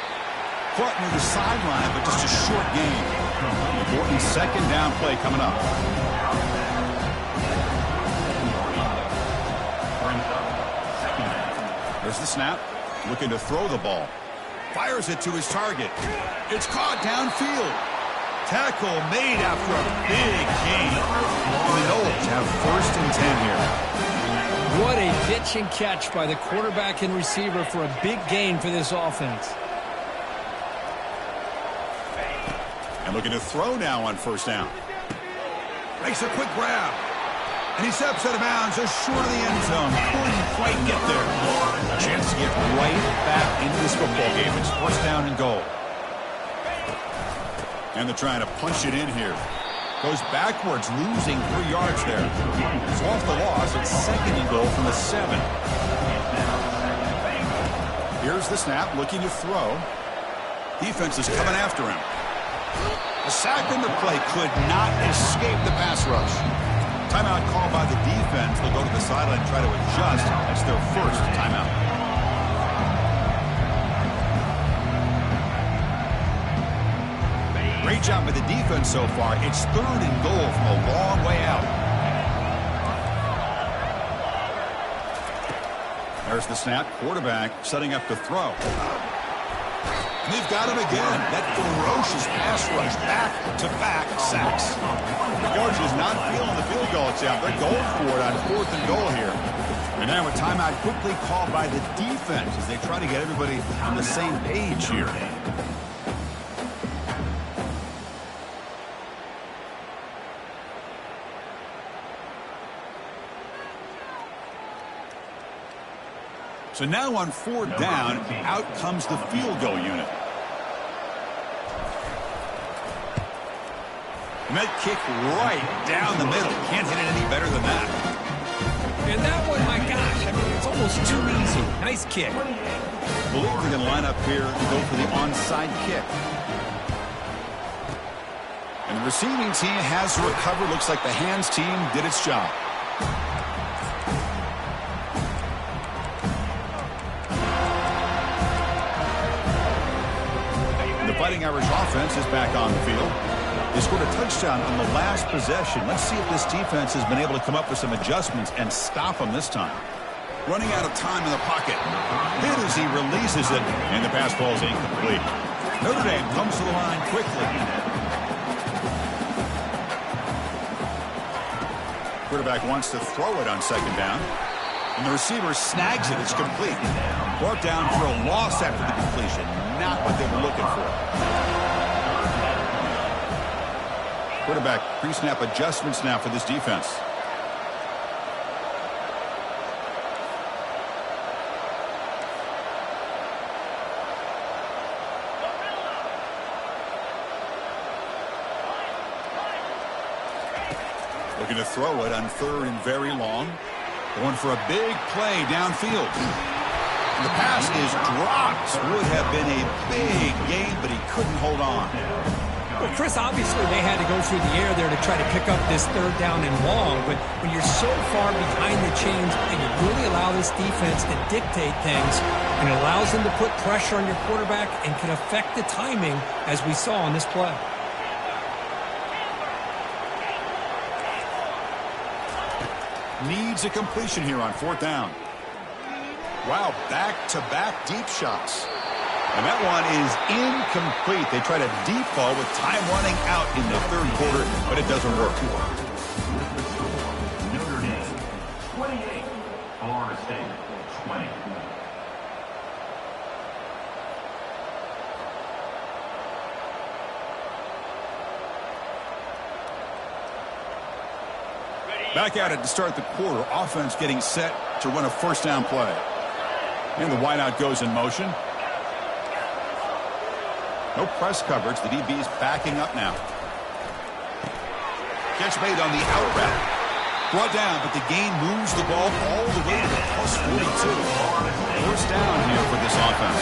Caught near the sideline, but just a short gain. Important second down play coming up. There's the snap. Looking to throw the ball. Fires it to his target. It's caught downfield. Tackle made after a big gain. And the Noles have first and 10 here. What a pitch and catch by the quarterback and receiver for a big gain for this offense. And looking to throw now on first down. Makes a quick grab. And he steps out of bounds just short of the end zone. Couldn't quite get there. A chance to get right back into this football game. It's first down and goal. And they're trying to punch it in here. Goes backwards, losing 3 yards there. It's off the loss. It's second and goal from the 7. Here's the snap, looking to throw. Defense is coming after him. A sack in the play could not escape the pass rush. Timeout called by the defense. They'll go to the sideline and try to adjust. That's their first timeout. Great job by the defense so far. It's third and goal from a long way out. There's the snap. Quarterback setting up to throw. And they've got him again. That ferocious pass rush, back-to-back sacks. The coach is not feeling the field goal attempt. They're going for it on fourth and goal here. And now a timeout quickly called by the defense as they try to get everybody on the same page here. So now on fourth down, out comes the field goal unit. And that kick right down the middle. Can't hit it any better than that. And that one, my gosh, I mean, it's almost too easy. Nice kick. I believe we're going to line up here and go for the onside kick. And the receiving team has recovered. Looks like the hands team did its job. The Fighting Irish offense is back on the field. They scored a touchdown on the last possession. Let's see if this defense has been able to come up with some adjustments and stop them this time. Running out of time in the pocket. Hit as he releases it, and the pass ball is incomplete. Notre Dame comes to the line quickly. Quarterback wants to throw it on second down. And the receiver snags it. It's complete. Brought down for a loss after the completion. Not what they were looking for. Quarterback pre-snap adjustments now for this defense. Looking to throw it on third and very long. Going for a big play downfield. And the pass is dropped. Would have been a big game, but he couldn't hold on. Well, Chris, obviously they had to go through the air there to try to pick up this third down and long, but when you're so far behind the chains and you really allow this defense to dictate things, and it allows them to put pressure on your quarterback and can affect the timing, as we saw on this play. Needs a completion here on fourth down. Wow, back-to-back deep shots. And that one is incomplete. They try to deep ball with time running out in the third quarter, but it doesn't work. Notre Dame 28, Florida State 20. Back at it to start the quarter. Offense getting set to run a first down play. And the wideout goes in motion. No press coverage. The DB's backing up now. Catch made on the out route. Brought down, but the gain moves the ball all the way to the plus 42. First down here for this offense.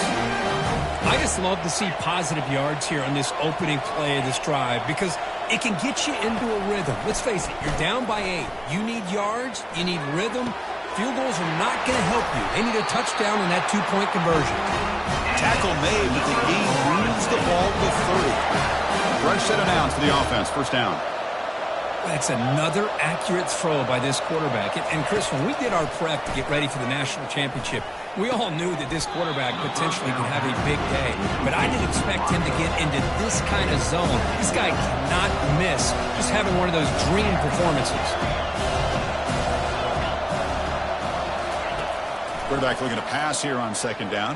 I just love to see positive yards here on this opening play of this drive because it can get you into a rhythm. Let's face it, you're down by 8. You need yards, you need rhythm. Field goals are not going to help you. They need a touchdown and that two-point conversion. Tackle made, but the gain moves the ball to 30. Fresh set of downs for the offense. First down. That's another accurate throw by this quarterback. And Chris, when we did our prep to get ready for the national championship, we all knew that this quarterback potentially could have a big day. But I didn't expect him to get into this kind of zone. This guy cannot miss just having one of those dream performances. Quarterback looking to pass here on second down.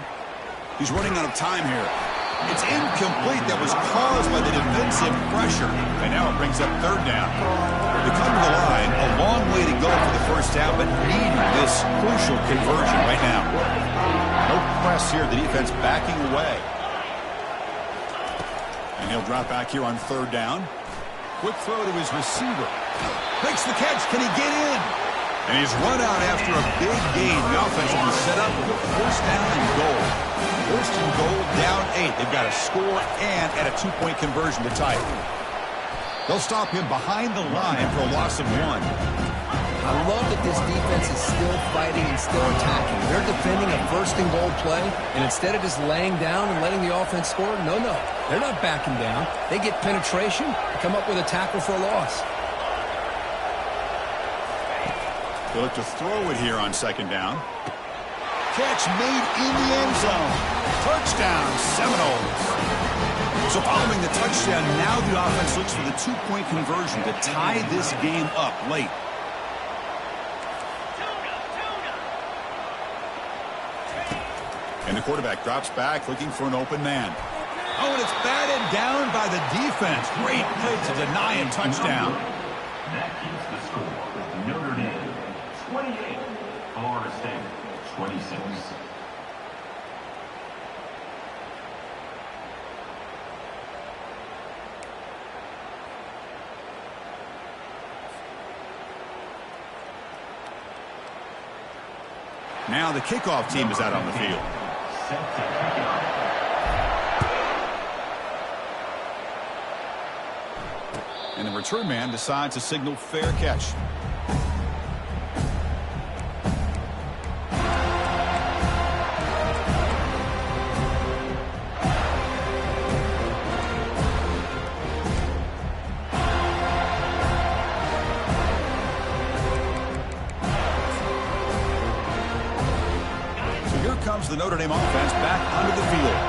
He's running out of time here. It's incomplete. That was caused by the defensive pressure. And now it brings up third down. They come to the line, a long way to go for the first down, but needing this crucial conversion right now. No press here. The defense backing away. And he'll drop back here on third down. Quick throw to his receiver. Makes the catch. Can he get in? And he's run out after a big gain. The offense will be set up with first down and goal. First and goal, down 8. They've got to score and at a two-point conversion to tie it. They'll stop him behind the line for a loss of 1. I love that this defense is still fighting and still attacking. They're defending a first and goal play, and instead of just laying down and letting the offense score, no. They're not backing down. They get penetration and come up with a tackle for a loss. They look to throw it here on second down. Catch made in the end zone. Touchdown, Seminoles. So following the touchdown, now the offense looks for the two-point conversion to tie this game up late. And the quarterback drops back looking for an open man. Oh, and it's batted down by the defense. Great play to deny a touchdown. That keeps the score. Notre Dame 28, Florida State 26. Now the kickoff team is out on the field. Set to kick it off. And the return man decides to signal fair catch. comes the Notre Dame offense back onto the field.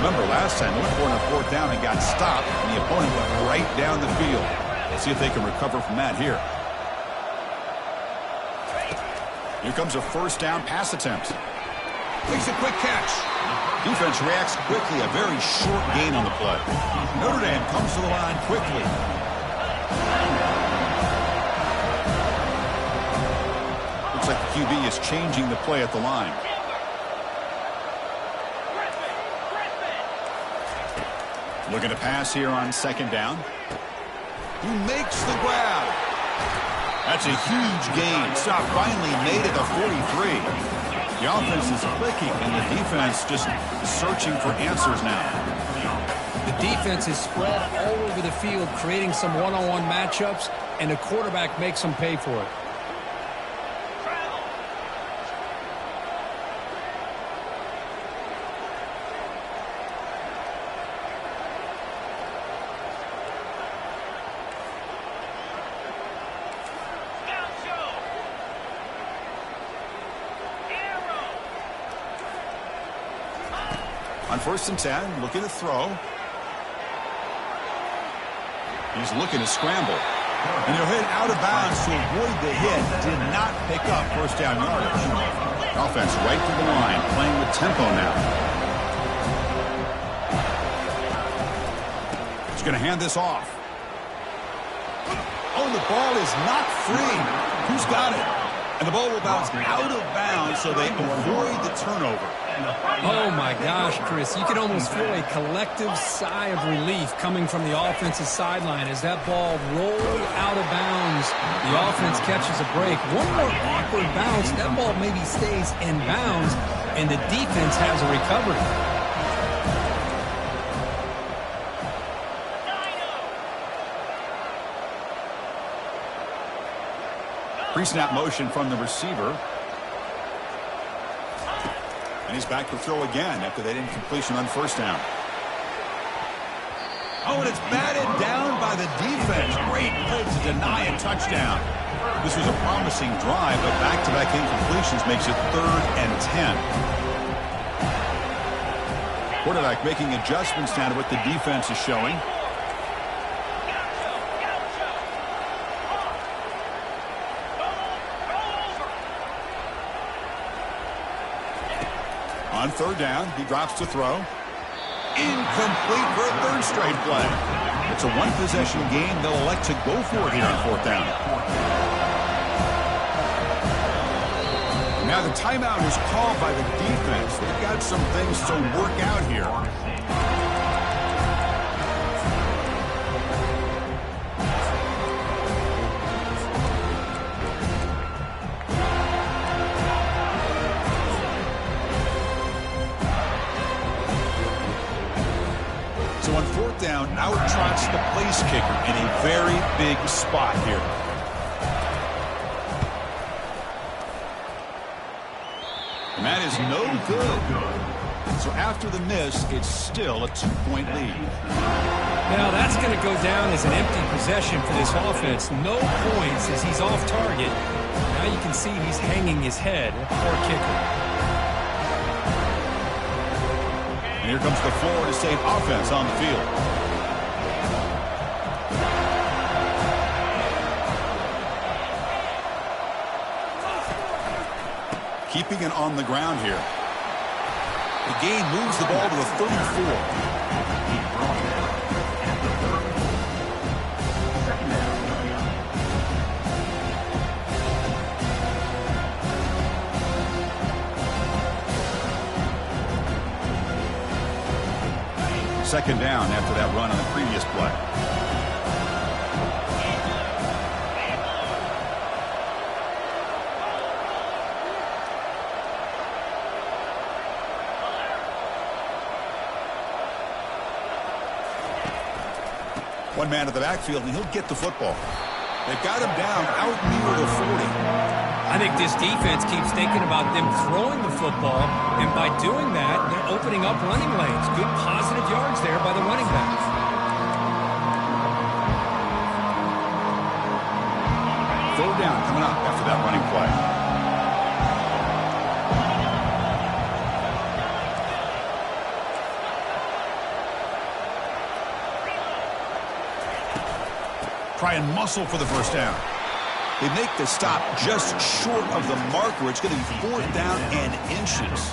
Remember, last time they went for it on 4th down and got stopped, and the opponent went right down the field. Let's see if they can recover from that here. Here comes a 1st down pass attempt. Makes a quick catch. Defense reacts quickly. A very short gain on the play. Notre Dame comes to the line quickly. Looks like the QB is changing the play at the line. Looking to pass here on 2nd down. He makes the grab. That's a huge gain. Stop finally made at the 43. The offense is clicking, and the defense just searching for answers now. The defense is spread all over the field, creating some one-on-one matchups, and the quarterback makes them pay for it. On 1st and 10, looking to throw. He's looking to scramble. And he'll hit out of bounds to avoid the hit. Did not pick up 1st down yardage. Offense right to the line, playing with tempo now. He's going to hand this off. Oh, the ball is not free. Who's got it? And the ball will bounce out of bounds, so they avoid the turnover. Oh, my gosh, Chris. You can almost feel a collective sigh of relief coming from the offensive sideline as that ball rolled out of bounds. The offense catches a break. One more awkward bounce, that ball maybe stays in bounds, and the defense has a recovery. Pre-snap motion from the receiver. And he's back to throw again after that incompletion on 1st down. Oh, and it's batted down by the defense. Great play to deny a touchdown. This was a promising drive, but back-to-back incompletions makes it 3rd and 10. Quarterback making adjustments now to what the defense is showing. On 3rd down, he drops to throw. Incomplete for a 3rd straight play. It's a 1-possession game. They'll elect to go for it here on 4th down. Now the timeout is called by the defense. They've got some things to work out here. So on 4th down, out trots the place kicker in a very big spot here. And that is no good. So after the miss, it's still a 2-point lead. Now that's going to go down as an empty possession for this offense. No points as he's off target. Now you can see he's hanging his head. Poor kicker. And here comes the Florida State offense on the field. Keeping it on the ground here. The gain moves the ball to the 34. Second down after that run on the previous play. One man at the backfield, and he'll get the football. They've got him down out near the 40. I think this defense keeps thinking about them throwing the football, and by doing that, they're opening up running lanes. Good positive yards there by the running back. Third down coming up after that running play. try and muscle for the first down. They make the stop just short of the marker. It's going to be 4th down and inches.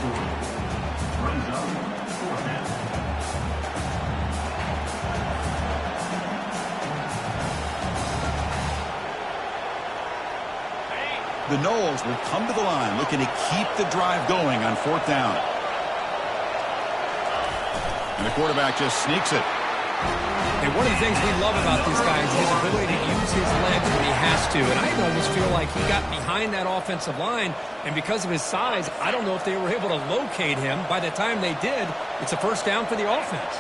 The Noles will come to the line looking to keep the drive going on 4th down. And the quarterback just sneaks it. And one of the things we love about this guy is his ability to use his legs when he has to. And I almost feel like he got behind that offensive line, and because of his size, I don't know if they were able to locate him. By the time they did, it's a 1st down for the offense.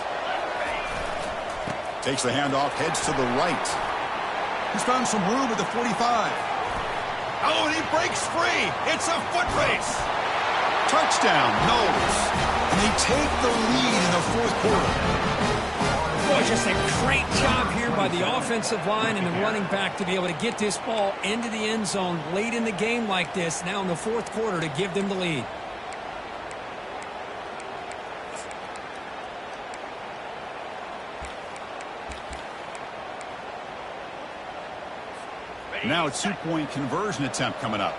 Takes the handoff, heads to the right. He's found some room at the 45. Oh, and he breaks free. It's a foot race. Touchdown, Noles. And they take the lead in the 4th quarter. Boy, just a great job here by the offensive line and the running back to be able to get this ball into the end zone late in the game like this, now in the 4th quarter, to give them the lead. Now a 2-point conversion attempt coming up.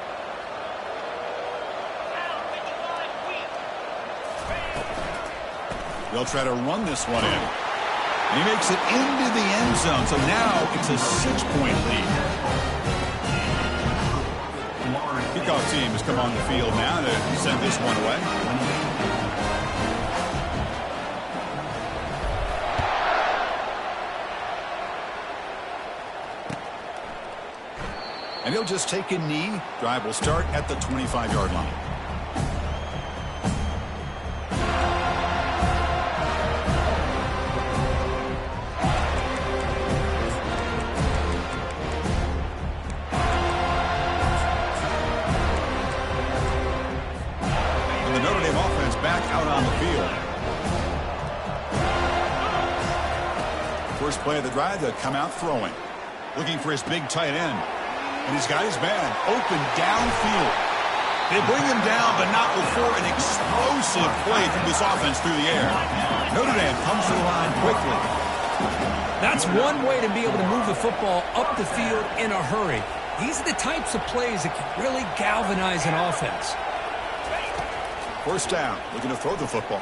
They'll try to run this one in. And he makes it into the end zone. So now it's a 6-point lead. Kickoff team has come on the field now to send this one away. And he'll just take a knee. Drive will start at the 25-yard line. And the Notre Dame offense back out on the field. First play of the drive, they'll come out throwing. Looking for his big tight end. And he's got his man open downfield. They bring him down, but not before an explosive play from this offense through the air. Notre Dame comes to the line quickly. That's one way to be able to move the football up the field in a hurry. These are the types of plays that can really galvanize an offense. First down, looking to throw the football.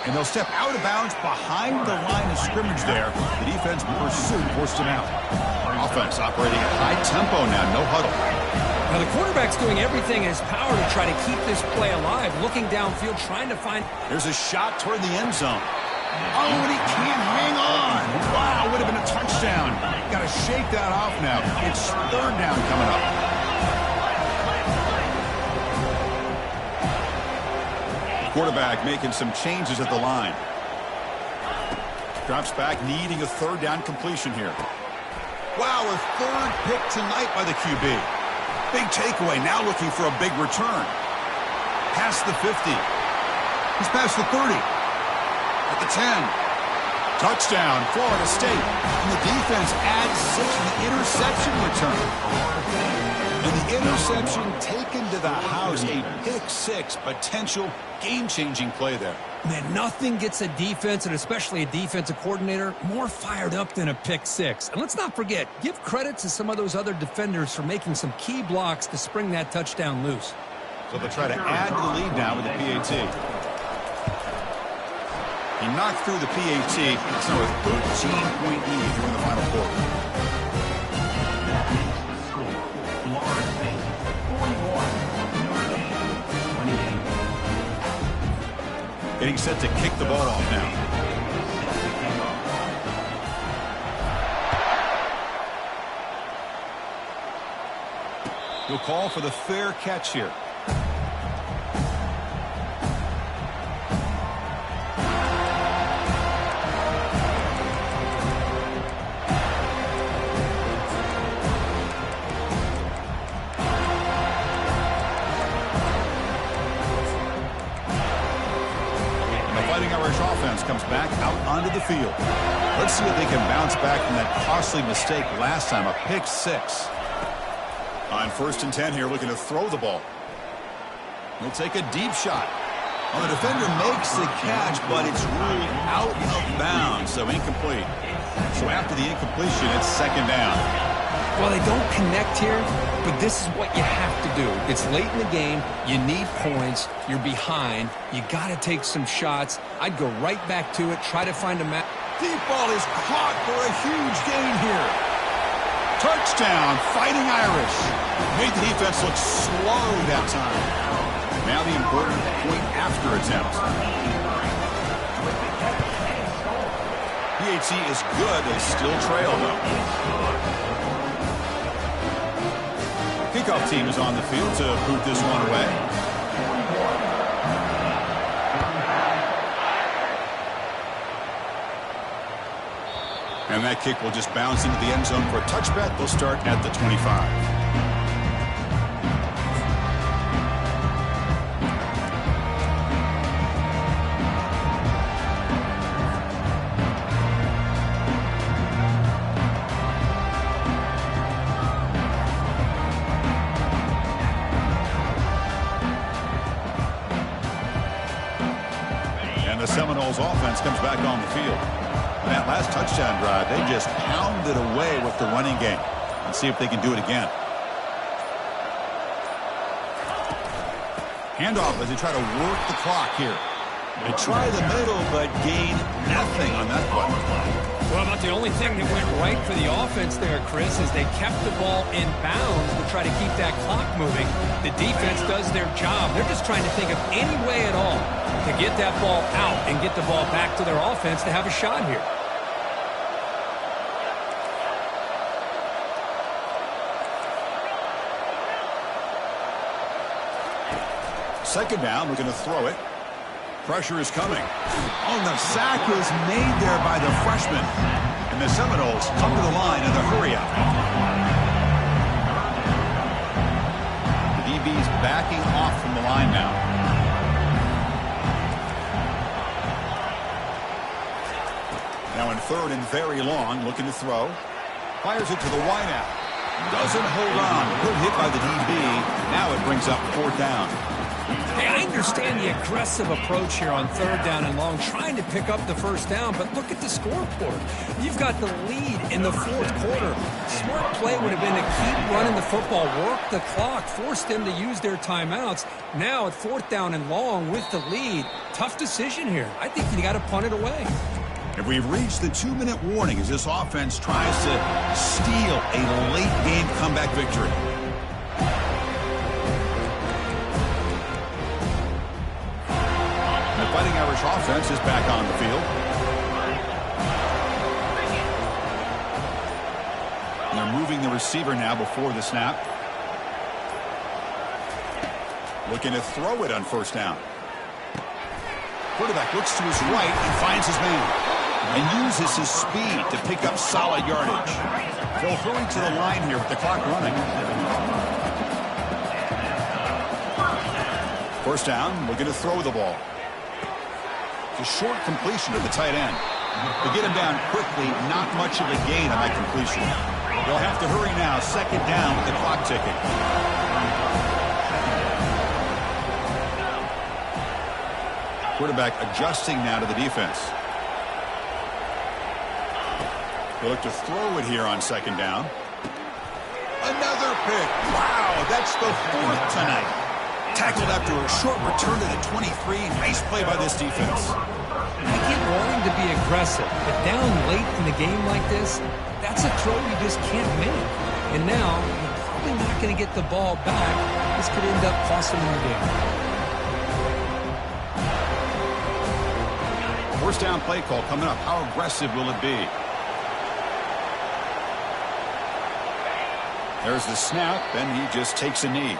And they'll step out of bounds behind the line of scrimmage there. The defense pursued, forced him out. Offense operating at high tempo now, no huddle. Now the quarterback's doing everything in his power to try to keep this play alive, looking downfield, trying to find... There's a shot toward the end zone. Oh, and he can't hang on. Wow, would have been a touchdown. Got to shake that off now. It's 3rd down coming up. Quarterback making some changes at the line. Drops back, needing a 3rd down completion here. Wow, a 3rd pick tonight by the QB. Big takeaway, now looking for a big return. Past the 50. He's past the 30. At the 10. Touchdown, Florida State. And the defense adds 6 in the interception return. And the interception taken to the house. A pick 6, potential game-changing play there. Man, nothing gets a defense, and especially a defensive coordinator, more fired up than a pick 6. And let's not forget, give credit to some of those other defenders for making some key blocks to spring that touchdown loose. So they'll try to add to the lead now with the PAT. He knocked through the PAT. It's now a 13-point lead during the final quarter. Getting set to kick the ball off now. He'll call for the fair catch here. Offense comes back out onto the field. Let's see if they can bounce back from that costly mistake last time, a pick 6. On 1st and 10 here, looking to throw the ball. He'll take a deep shot. Well, the defender makes the catch, but it's ruled out of bounds, so incomplete. So after the incompletion, it's second down. Well, they don't connect here, but this is what you have to do. It's late in the game. You need points. You're behind. You got to take some shots. I'd go right back to it, try to find a match. Deep ball is caught for a huge gain here. Touchdown, Fighting Irish. Made the defense look slow that time. Now the important point after attempt. PHC is good. They still trail, though. Kickoff team is on the field to boot this one away. And that kick will just bounce into the end zone for a touchback. They'll start at the 25. The Seminoles offense comes back on the field. That last touchdown drive, they just pounded away with the running game. Let's see if they can do it again. Handoff as they try to work the clock here. They try the middle, but gain nothing on that play. Well, about the only thing that went right for the offense there, Chris, is they kept the ball in bounds to try to keep that clock moving. The defense does their job. They're just trying to think of any way at all to get that ball out and get the ball back to their offense to have a shot here. Second down, we're going to throw it. Pressure is coming. Oh, the sack is made there by the freshman. And the Seminoles come to the line in the hurry up. The DB's backing off from the line now. Now in third and very long, looking to throw. Fires it to the wideout. Doesn't hold on. Good hit by the DB. Now it brings up fourth down. Hey, I understand the aggressive approach here on third down and long, trying to pick up the first down, but look at the scoreboard. You've got the lead in the fourth quarter. Smart play would have been to keep running the football, work the clock, force them to use their timeouts. Now at fourth down and long with the lead, tough decision here. I think you got to punt it away. And we've reached the 2-minute warning as this offense tries to steal a late-game comeback victory. The Fighting Irish offense is back on the field. And they're moving the receiver now before the snap. Looking to throw it on first down. Quarterback looks to his right and finds his man. And uses his speed to pick up solid yardage. They'll hurry to the line here with the clock running. First down, looking to throw the ball. It's a short completion to the tight end. They get him down quickly, not much of a gain on that completion. They'll have to hurry now, second down with the clock ticking. Quarterback adjusting now to the defense. They look to throw it here on second down. Another pick. Wow, that's the fourth tonight. Tackled after a short return to the 23. Nice play by this defense. I get wanting to be aggressive, but down late in the game like this, that's a throw you just can't make. And now, you're probably not going to get the ball back. This could end up costing them the game. First down play call coming up. How aggressive will it be? There's the snap, and he just takes a knee.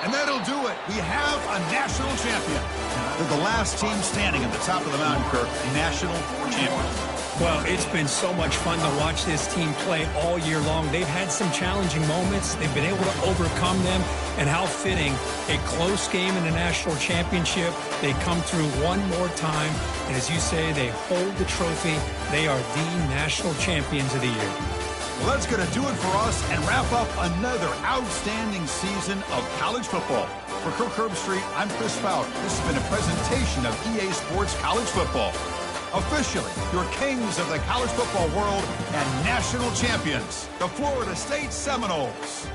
And that'll do it. We have a national champion. They're the last team standing at the top of the mountain, Kirk. National champions. Well, it's been so much fun to watch this team play all year long. They've had some challenging moments. They've been able to overcome them. And how fitting, a close game in the national championship. They come through one more time. And as you say, they hold the trophy. They are the national champions of the year. Well, that's going to do it for us and wrap up another outstanding season of college football. For Kirk Herbstreit, I'm Chris Fowler. This has been a presentation of EA Sports College Football. Officially, your kings of the college football world and national champions, the Florida State Seminoles.